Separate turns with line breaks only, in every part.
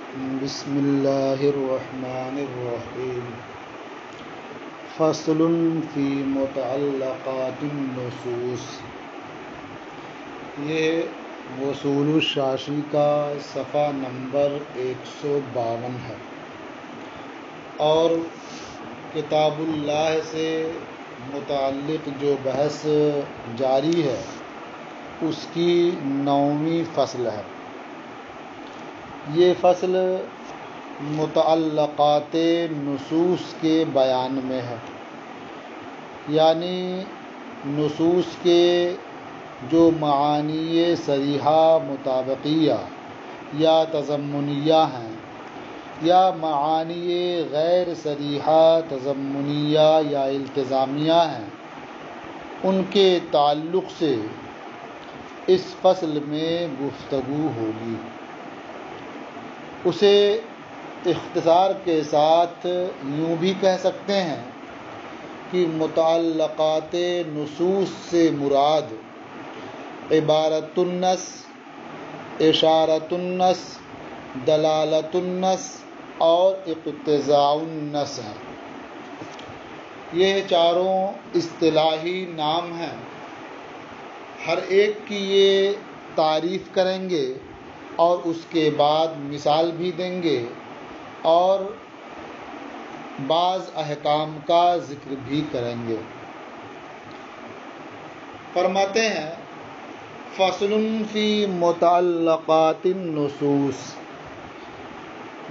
بسم اللہ الرحمن الرحیم فصل فی متعلقات النصوص۔ یہ وصول الشاشی کا صفحہ نمبر 152 ہے اور کتاب اللہ سے متعلق جو بحث جاری ہے اس کی 9ویں فصل ہے۔ یہ فصل متعلقات نصوص کے بیان میں ہے، یعنی نصوص کے جو معانی صریحہ مطابقیہ یا تضمنیہ ہیں یا معانی غیر صریحہ تضمنیہ یا التزامیہ ہیں، ان کے تعلق سے اس فصل میں گفتگو ہوگی۔ اسے اختصار کے ساتھ یوں بھی کہہ سکتے ہیں کہ متعلقات نصوص سے مراد عبارت النص، اشارۃ النص، دلالت النص اور اقتضاء النص ہیں۔ یہ چاروں اصطلاحی نام ہیں، ہر ایک کی یہ تعریف کریں گے اور اس کے بعد مثال بھی دیں گے اور بعض احکام کا ذکر بھی کریں گے۔ فرماتے ہیں فصل فی متعلقات النصوص،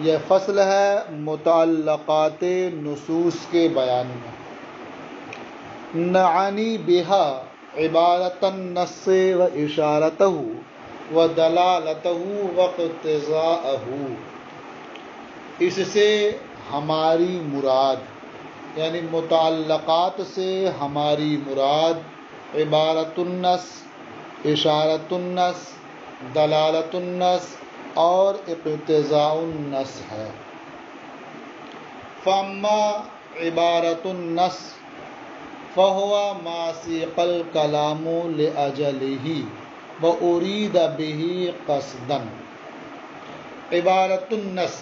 یہ فصل ہے متعلقات نصوص کے بیان میں۔ نعنی بہا عبارت النص و اشارتہ و دلالتہ و اقتضاءہ، اس سے ہماری مراد یعنی متعلقات سے ہماری مراد عبارت النص، اشارت النص، دلالت النص اور اقتضاء النص ہے۔ فاما عبارت النص فہو ما سیق الکلام لأجلہ وأرید بہ قصدا۔ عبارت النص،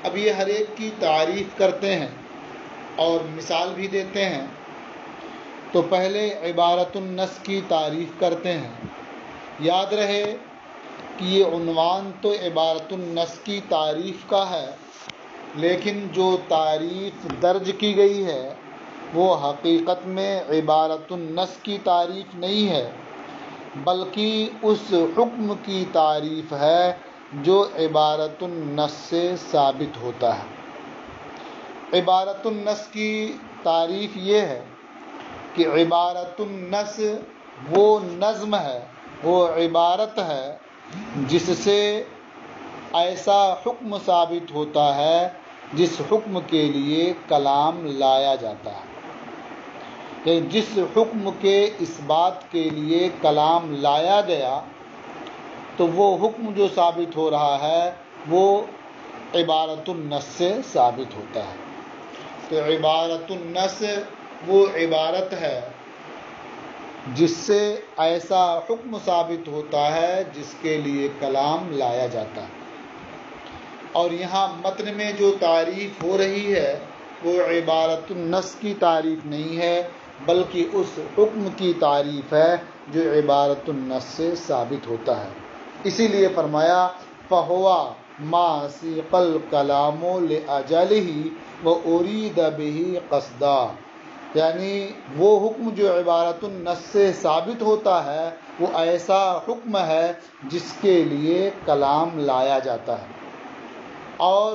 اب یہ ہر ایک کی تعریف کرتے ہیں اور مثال بھی دیتے ہیں، تو پہلے عبارت النص کی تعریف کرتے ہیں۔ یاد رہے کہ یہ عنوان تو عبارت النص کی تعریف کا ہے، لیکن جو تعریف درج کی گئی ہے وہ حقیقت میں عبارت النص کی تعریف نہیں ہے، بلکہ اس حکم کی تعریف ہے جو عبارت النص سے ثابت ہوتا ہے۔ عبارت النص کی تعریف یہ ہے کہ عبارت النص وہ نظم ہے، وہ عبارت ہے جس سے ایسا حکم ثابت ہوتا ہے جس حکم کے لیے کلام لایا جاتا ہے، کہ جس حکم کے اس بات کے لیے کلام لایا گیا تو وہ حکم جو ثابت ہو رہا ہے وہ عبارت النص سے ثابت ہوتا ہے۔ تو عبارت النص وہ عبارت ہے جس سے ایسا حکم ثابت ہوتا ہے جس کے لیے کلام لایا جاتا ہے۔ اور یہاں متن میں جو تعریف ہو رہی ہے وہ عبارت النص کی تعریف نہیں ہے، بلکہ اس حکم کی تعریف ہے جو عبارت النص سے ثابت ہوتا ہے۔ اسی لیے فرمایا فہوا ما سیق الکلام لأجلہ وأرید بہ قصدا، یعنی وہ حکم جو عبارت النص سے ثابت ہوتا ہے وہ ایسا حکم ہے جس کے لیے کلام لایا جاتا ہے اور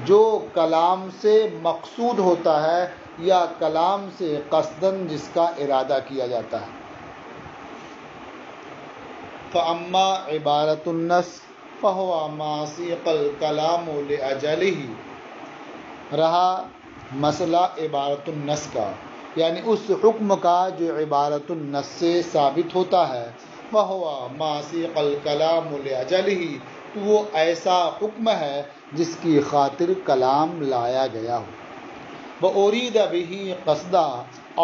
جو کلام سے مقصود ہوتا ہے یا کلام سے قصداً جس کا ارادہ کیا جاتا ہے۔ فاما عبارت النص فہو ما سیق الکلام لأجلہ، رہا مسئلہ عبارت النص کا، یعنی اس حکم کا جو عبارت النص سے ثابت ہوتا ہے، فہو ما سیق الکلام لأجلہ، تو وہ ایسا حکم ہے جس کی خاطر کلام لایا گیا ہو۔ وأرید بہ قصدا،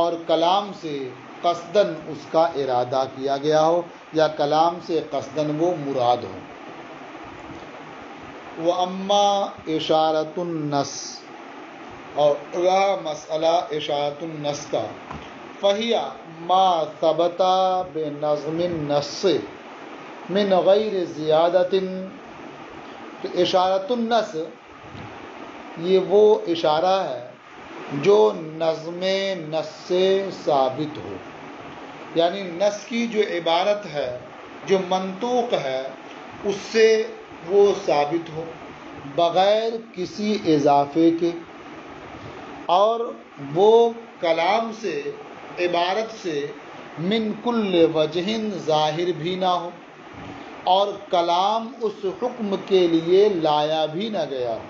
اور کلام سے قصداً اس کا ارادہ کیا گیا ہو یا کلام سے قصداً وہ مراد ہو۔ وَأَمَّا اشارۃ النص، اور رہا مسئلہ اشارۃ النص کا، فَهِيَ مَا ثَبَتَ بِنَظْمِ النَّصِّ من غیر زیادت، تو اشارۃ النص یہ وہ اشارہ ہے جو نظم نص سے ثابت ہو، یعنی نص کی جو عبارت ہے، جو منطوق ہے، اس سے وہ ثابت ہو بغیر کسی اضافے کے، اور وہ کلام سے، عبارت سے من کل وجہ ظاہر بھی نہ ہو، اور کلام اس حکم کے لیے لایا بھی نہ گیا ہو۔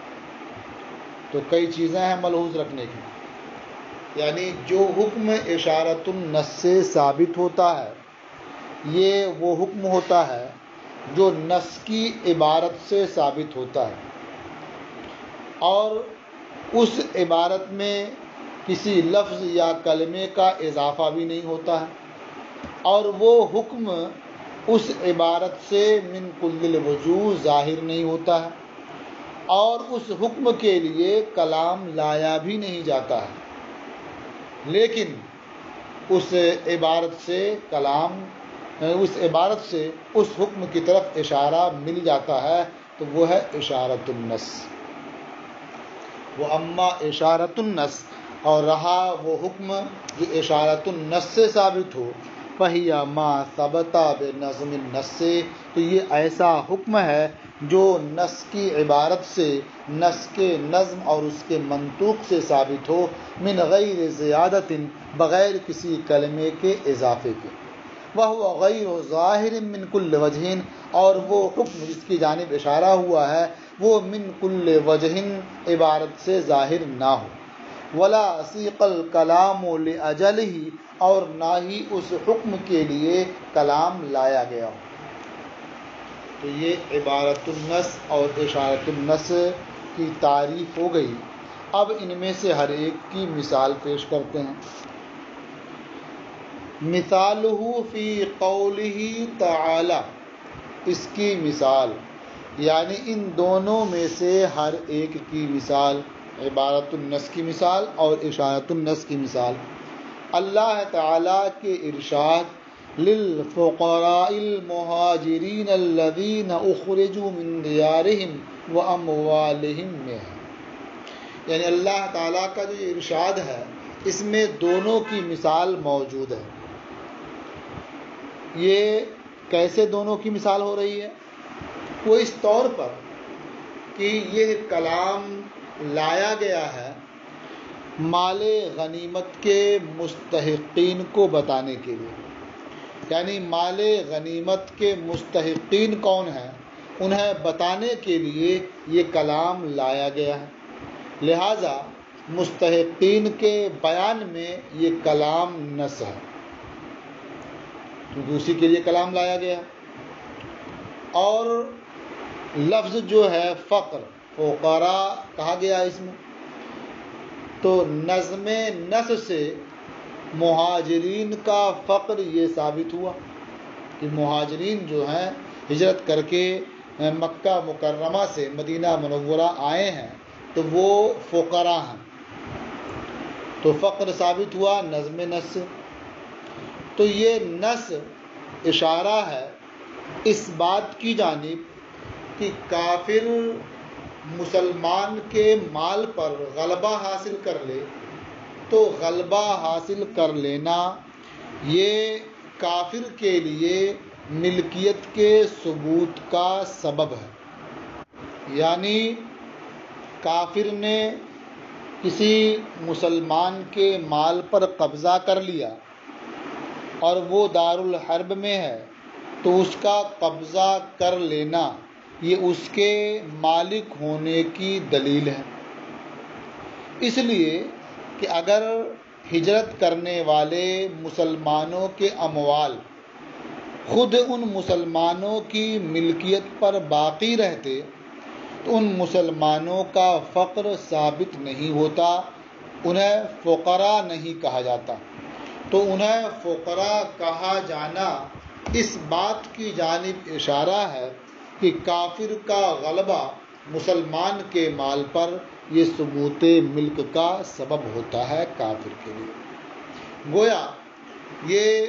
تو کئی چیزیں ہیں ملحوظ رکھنے کی، یعنی جو حکم اشارۃ النص سے ثابت ہوتا ہے، یہ وہ حکم ہوتا ہے جو نص کی عبارت سے ثابت ہوتا ہے، اور اس عبارت میں کسی لفظ یا کلمے کا اضافہ بھی نہیں ہوتا ہے، اور وہ حکم اس عبارت سے من کل الوجوہ ظاہر نہیں ہوتا ہے، اور اس حکم کے لیے کلام لایا بھی نہیں جاتا ہے، لیکن اس عبارت سے اس حکم کی طرف اشارہ مل جاتا ہے، تو وہ ہے اشارۃ النص۔ وَأَمَّا اشارۃ النص، اور رہا وہ حکم جو اشارۃ النص سے ثابت ہو، فَهِيَ مَا ثَبَتَ بِنَظْمِ النَّصِّ، تو یہ ایسا حکم ہے جو نص کی عبارت سے، نص کے نظم اور اس کے منطوق سے ثابت ہو، من غیر زیادت، بغیر کسی کلمے کے اضافے کے، وَهُوَ غَيْرُ ظَاهِرٍ مِّن كُلِّ وَجْهٍ، اور وہ حکم جس کی جانب اشارہ ہوا ہے وہ من کل وجہ عبارت سے ظاہر نہ ہو، ولا سیق الکلام لأجلہ، اور نہ ہی اس حکم کے لیے کلام لایا گیا ہو۔ تو یہ عبارۃ النص اور اشارۃ النص کی تعریف ہو گئی۔ اب ان میں سے ہر ایک کی مثال پیش کرتے ہیں۔ مثالہ فی قولہ تعالی، اس کی مثال، یعنی ان دونوں میں سے ہر ایک کی مثال، عبارۃ النص کی مثال اور اشارۃ النص کی مثال، اللہ تعالیٰ کے ارشاد للفقراء المہاجرین الذین اخرجوا من دیارہم واموالہم میں ہے، یعنی اللہ تعالیٰ کا جو ارشاد ہے اس میں دونوں کی مثال موجود ہے۔ یہ کیسے دونوں کی مثال ہو رہی ہے؟ وہ اس طور پر کہ یہ کلام لایا گیا ہے مال غنیمت کے مستحقین کو بتانے کے لیے، یعنی مال غنیمت کے مستحقین کون ہیں انہیں بتانے کے لیے یہ کلام لایا گیا ہے، لہذا مستحقین کے بیان میں یہ کلام نص ہے، کیونکہ اسی کے لیے کلام لایا گیا۔ اور لفظ جو ہے فقر، فقراء کہا گیا اس میں، تو نظم نص سے مہاجرین کا فقر یہ ثابت ہوا کہ مہاجرین جو ہیں ہجرت کر کے مکہ مکرمہ سے مدینہ منورہ آئے ہیں تو وہ فقراء ہیں، تو فقر ثابت ہوا نظم نص سے۔ تو یہ نص اشارہ ہے اس بات کی جانب کہ کافر مسلمان کے مال پر غلبہ حاصل کر لے تو غلبہ حاصل کر لینا یہ کافر کے لیے ملکیت کے ثبوت کا سبب ہے، یعنی کافر نے کسی مسلمان کے مال پر قبضہ کر لیا اور وہ دارالحرب میں ہے تو اس کا قبضہ کر لینا یہ اس کے مالک ہونے کی دلیل ہے، اس لیے کہ اگر ہجرت کرنے والے مسلمانوں کے اموال خود ان مسلمانوں کی ملکیت پر باقی رہتے تو ان مسلمانوں کا فقر ثابت نہیں ہوتا، انہیں فقراء نہیں کہا جاتا۔ تو انہیں فقراء کہا جانا اس بات کی جانب اشارہ ہے کہ کافر کا غلبہ مسلمان کے مال پر یہ ثبوت ملک کا سبب ہوتا ہے کافر کے لیے۔ گویا یہ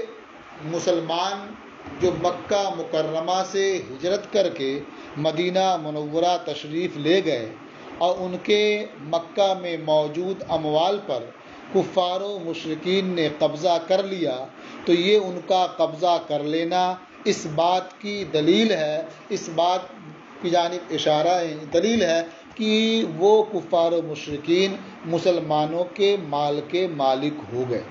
مسلمان جو مکہ مکرمہ سے ہجرت کر کے مدینہ منورہ تشریف لے گئے اور ان کے مکہ میں موجود اموال پر کفار و مشرکین نے قبضہ کر لیا، تو یہ ان کا قبضہ کر لینا اس بات کی دلیل ہے، اس بات کی جانب اشارہ دلیل ہے کہ وہ کفار و مشرکین مسلمانوں کے مال کے مالک ہو گئے۔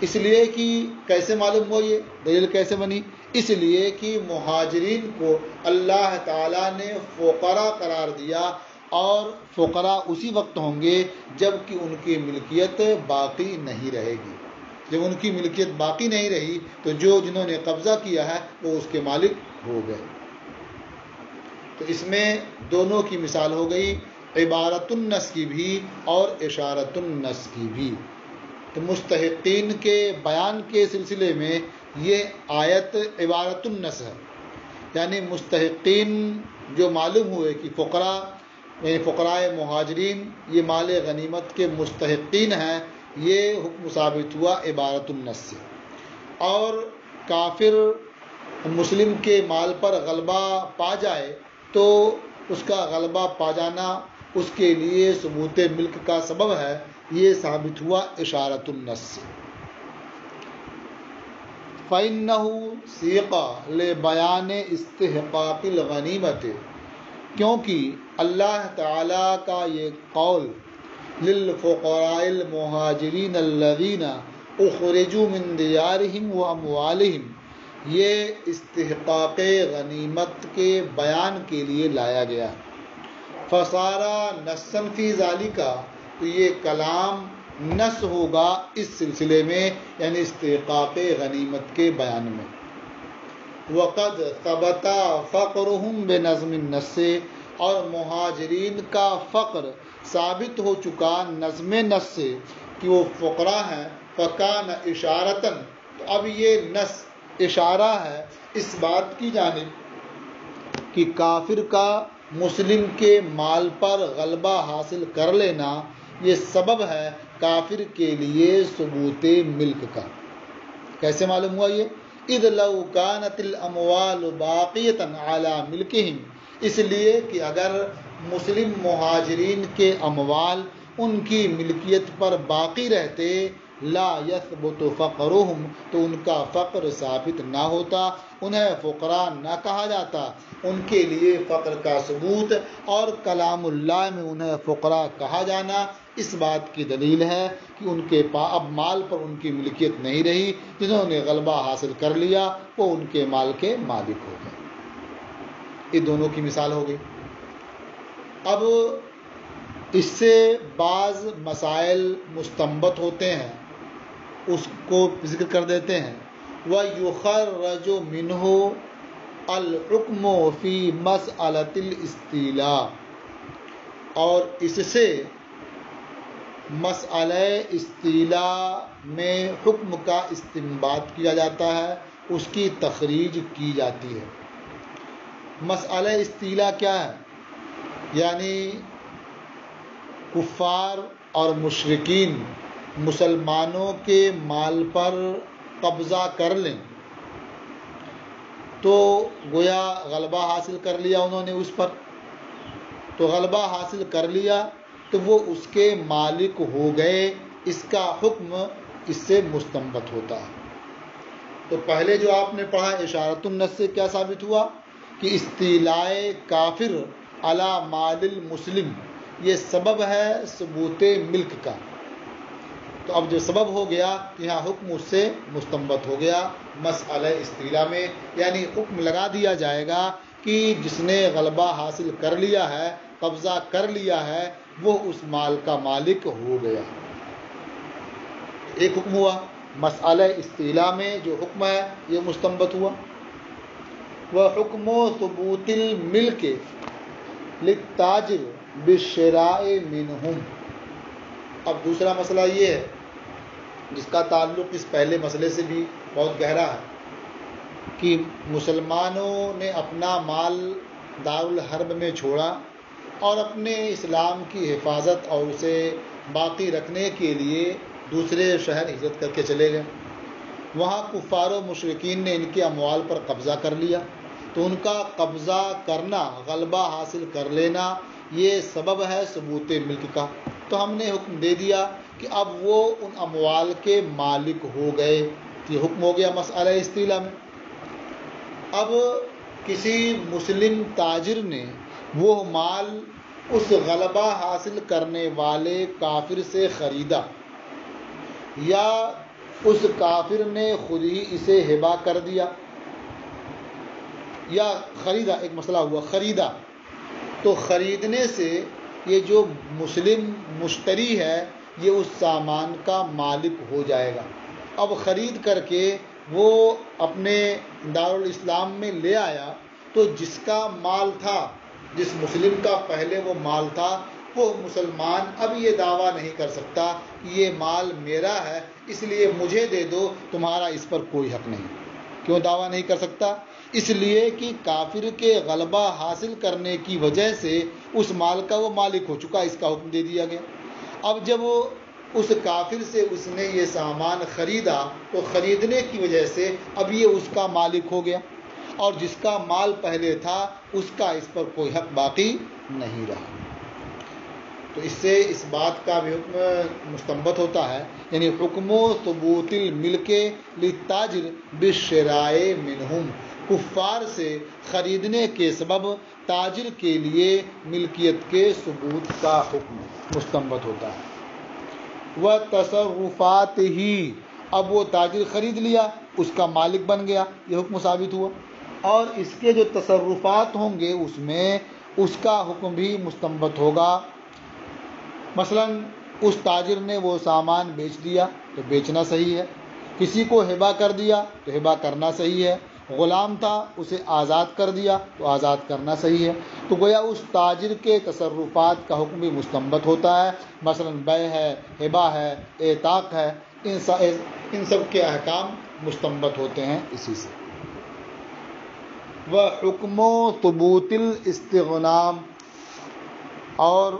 اس لیے کہ کیسے معلوم ہو، یہ دلیل کیسے بنی؟ اس لیے کہ مہاجرین کو اللہ تعالیٰ نے فقراء قرار دیا، اور فقراء اسی وقت ہوں گے جب کہ ان کی ملکیت باقی نہیں رہے گی۔ جب ان کی ملکیت باقی نہیں رہی تو جنہوں نے قبضہ کیا ہے وہ اس کے مالک ہو گئے۔ تو اس میں دونوں کی مثال ہو گئی، عبارت النس کی بھی اور اشارت النس کی بھی۔ تو مستحقین کے بیان کے سلسلے میں یہ آیت عبارت النس ہے، یعنی مستحقین جو معلوم ہوئے کہ فقراء یعنی فقراء مہاجرین یہ مال غنیمت کے مستحقین ہیں، یہ حکم ثابت ہوا عبارت النس سے۔ اور کافر مسلم کے مال پر غلبہ پا جائے تو اس کا غلبہ پا جانا اس کے لیے ثبوت ملک کا سبب ہے، یہ ثابت ہوا اشارت النس سے۔ فَإِنَّهُ سِيقَ لِبَيَانِ اسْتِحْقَاقِ الْغَنِیمَةِ، کیونکہ اللہ تعالیٰ کا یہ قول للفقراء المہاجرین الذین اخرجوا من دیارہم واموالہم، یہ استحقاق غنیمت کے بیان کے لیے لایا گیا۔ فصارا نصًا فی ذالک، تو یہ کلام نص ہوگا اس سلسلے میں، یعنی استحقاق غنیمت کے بیان میں۔ وقد ثبت فقرهم بنظم النص، اور مہاجرین کا فقر ثابت ہو چکا نظم نص سے کہ وہ فقراء ہیں۔ فکان اشارتاً، تو اب یہ نص اشارہ ہے اس بات کی جانب کہ کافر کا مسلم کے مال پر غلبہ حاصل کر لینا یہ سبب ہے کافر کے لیے ثبوت ملک کا۔ کیسے معلوم ہوا یہ؟ اذ لو كانت الاموال باقیۃ علی ملکہم، اس لیے کہ اگر مسلم مہاجرین کے اموال ان کی ملکیت پر باقی رہتے، لا یثبت فقرہم، تو ان کا فقر ثابت نہ ہوتا، انہیں فقراء نہ کہا جاتا۔ ان کے لیے فقر کا ثبوت اور کلام اللہ میں انہیں فقراء کہا جانا اس بات کی دلیل ہے کہ ان کے اب مال پر ان کی ملکیت نہیں رہی، جنہوں نے غلبہ حاصل کر لیا وہ ان کے مال کے مالک ہو گئے۔ یہ دونوں کی مثال ہو گئی۔ اب اس سے بعض مسائل مستنبط ہوتے ہیں، اس کو ذکر کر دیتے ہیں۔ وَيُخَرَّجُ مِنْهُ الْحُكْمُ فِي مَسْأَلَةِ الْاِسْتِيلَاءِ، اور اس سے مسئلہ استیلاء میں حکم کا استنباط کیا جاتا ہے، اس کی تخریج کی جاتی ہے۔ مسئلہ استیلاء کیا ہے؟ یعنی کفار اور مشرکین مسلمانوں کے مال پر قبضہ کر لیں تو گویا غلبہ حاصل کر لیا انہوں نے اس پر، تو غلبہ حاصل کر لیا تو وہ اس کے مالک ہو گئے، اس کا حکم اس سے مستنبط ہوتا ہے۔ تو پہلے جو آپ نے پڑھا اشارت النص سے کیا ثابت ہوا کہ استیلاء کافر علی مال المسلم یہ سبب ہے ثبوت ملک کا۔ تو اب جو سبب ہو گیا یہاں حکم اس سے مستنبط ہو گیا مسئلہ استیلاء میں، یعنی حکم لگا دیا جائے گا کہ جس نے غلبہ حاصل کر لیا ہے، قبضہ کر لیا ہے، وہ اس مال کا مالک ہو گیا۔ ایک حکم ہوا، مسئلہ استیلاء میں جو حکم ہے یہ مستنبط ہوا۔ وَحُكْمُ ثُبُوتِ الْمِلْكِ لِلتَّاجِرِ بِالشِّرَاءِ مِنْهُمْ، اب دوسرا مسئلہ یہ ہے جس کا تعلق اس پہلے مسئلے سے بھی بہت گہرا ہے کہ مسلمانوں نے اپنا مال دارالحرب میں چھوڑا اور اپنے اسلام کی حفاظت اور اسے باقی رکھنے کے لیے دوسرے شہر ہجرت کر کے چلے گئے۔ وہاں کفار و مشرکین نے ان کے اموال پر قبضہ کر لیا، تو ان کا قبضہ کرنا، غلبہ حاصل کر لینا، یہ سبب ہے ثبوت ملک کا۔ تو ہم نے حکم دے دیا کہ اب وہ ان اموال کے مالک ہو گئے۔ یہ حکم ہو گیا مسئلہ استیلا میں۔ اب کسی مسلم تاجر نے وہ مال اس غلبہ حاصل کرنے والے کافر سے خریدا، یا اس کافر نے خود ہی اسے ہبہ کر دیا، یا خریدا، ایک مسئلہ ہوا خریدا، تو خریدنے سے یہ جو مسلم مشتری ہے یہ اس سامان کا مالک ہو جائے گا۔ اب خرید کر کے وہ اپنے دارالاسلام میں لے آیا، تو جس کا مال تھا، جس مسلم کا پہلے وہ مال تھا، وہ مسلمان اب یہ دعویٰ نہیں کر سکتا کہ یہ مال میرا ہے اس لیے مجھے دے دو، تمہارا اس پر کوئی حق نہیں۔ کیوں دعویٰ نہیں کر سکتا؟ اس لیے کہ کافر کے غلبہ حاصل کرنے کی وجہ سے اس مال کا وہ مالک ہو چکا، اس کا حکم دے دیا گیا۔ اب جب وہ اس کافر سے اس نے یہ سامان خریدا تو خریدنے کی وجہ سے اب یہ اس کا مالک ہو گیا، اور جس کا مال پہلے تھا اس کا اس پر کوئی حق باقی نہیں رہا۔ تو اس سے اس بات کا بھی حکم مستنبط ہوتا ہے، یعنی حکم و ثبوت الملک للتاجر بالشراء منہم، کفار سے خریدنے کے سبب تاجر کے لیے ملکیت کے ثبوت کا حکم مستنبط ہوتا ہے۔ وہ تصرفات ہی، اب وہ تاجر خرید لیا، اس کا مالک بن گیا، یہ حکم ثابت ہوا، اور اس کے جو تصرفات ہوں گے اس میں اس کا حکم بھی مستنبط ہوگا۔ مثلا اس تاجر نے وہ سامان بیچ دیا تو بیچنا صحیح ہے، کسی کو ہبہ کر دیا تو ہبہ کرنا صحیح ہے، غلام تھا اسے آزاد کر دیا تو آزاد کرنا صحیح ہے۔ تو گویا اس تاجر کے تصرفات کا حکم بھی مستنبط ہوتا ہے، مثلا بیع ہے، ہبہ ہے، اعتاق ہے، ان سب کے احکام مستنبط ہوتے ہیں اسی سے۔ وحکم ثبوت الاستغنام، اور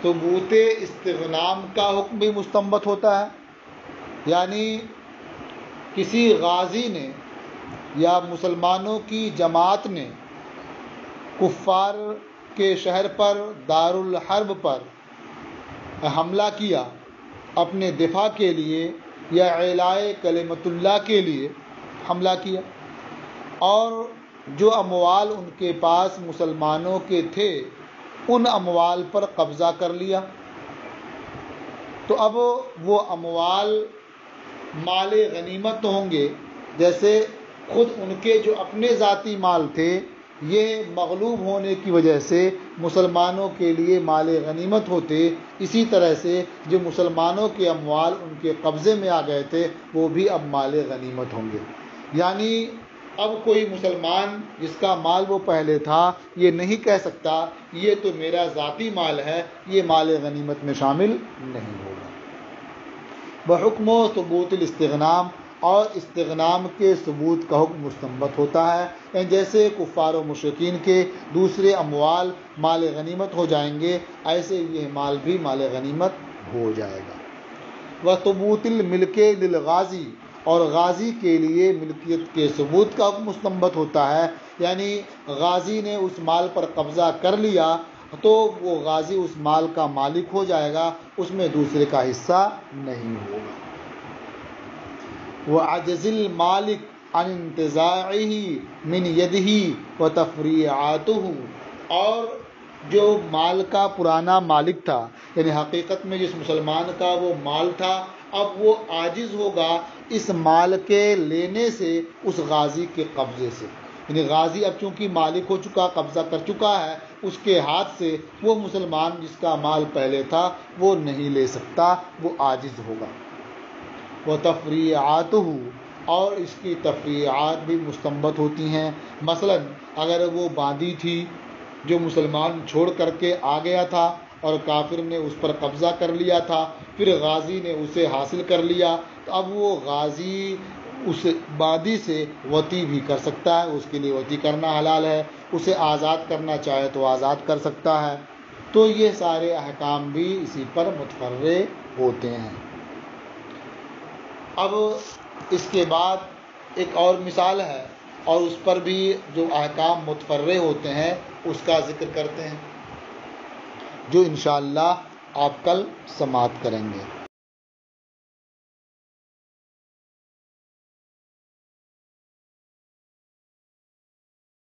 ثبوت استغنام کا حکم بھی مستنبط ہوتا ہے، یعنی کسی غازی نے یا مسلمانوں کی جماعت نے کفار کے شہر پر، دارالحرب پر حملہ کیا اپنے دفاع کے لیے یا اعلاء کلمت اللہ کے لیے حملہ کیا، اور جو اموال ان کے پاس مسلمانوں کے تھے ان اموال پر قبضہ کر لیا، تو اب وہ اموال مال غنیمت ہوں گے، جیسے خود ان کے جو اپنے ذاتی مال تھے یہ مغلوب ہونے کی وجہ سے مسلمانوں کے لیے مال غنیمت ہوتے، اسی طرح سے جو مسلمانوں کے اموال ان کے قبضے میں آ گئے تھے وہ بھی اب مال غنیمت ہوں گے۔ یعنی اب کوئی مسلمان جس کا مال وہ پہلے تھا یہ نہیں کہہ سکتا یہ تو میرا ذاتی مال ہے، یہ مال غنیمت میں شامل نہیں ہوگا۔ بحکم و ثبوت الاستغنام، اور استغنام کے ثبوت کا حکم مستنبط ہوتا ہے، یعنی جیسے کفار و مشرکین کے دوسرے اموال مال غنیمت ہو جائیں گے ایسے یہ مال بھی مال غنیمت ہو جائے گا۔ وثبوت الملک للغازی، اور غازی کے لیے ملکیت کے ثبوت کا حکم مستنبط ہوتا ہے، یعنی غازی نے اس مال پر قبضہ کر لیا تو وہ غازی اس مال کا مالک ہو جائے گا، اس میں دوسرے کا حصہ نہیں ہوگا۔ وعجز المالک عن انتزاعه من یدہ وتفریعاتہ، اور جو مال کا پرانا مالک تھا، یعنی حقیقت میں جس مسلمان کا وہ مال تھا اب وہ عاجز ہوگا اس مال کے لینے سے اس غازی کے قبضے سے، یعنی غازی اب چونکہ مالک ہو چکا، قبضہ کر چکا ہے، اس کے ہاتھ سے وہ مسلمان جس کا مال پہلے تھا وہ نہیں لے سکتا، وہ عاجز ہوگا۔ وتفریعاتہ، اور اس کی تفریعات بھی مستنبط ہوتی ہیں، مثلا اگر وہ باندی تھی جو مسلمان چھوڑ کر کے آ گیا تھا اور کافر نے اس پر قبضہ کر لیا تھا، پھر غازی نے اسے حاصل کر لیا، تو اب وہ غازی اس بادی سے وطی بھی کر سکتا ہے، اس کے لیے وطی کرنا حلال ہے، اسے آزاد کرنا چاہے تو آزاد کر سکتا ہے۔ تو یہ سارے احکام بھی اسی پر متفرع ہوتے ہیں۔ اب اس کے بعد ایک اور مثال ہے، اور اس پر بھی جو احکام متفرع ہوتے ہیں اس کا ذکر کرتے ہیں، جو انشاءاللہ آپ کل سماعت کریں گے۔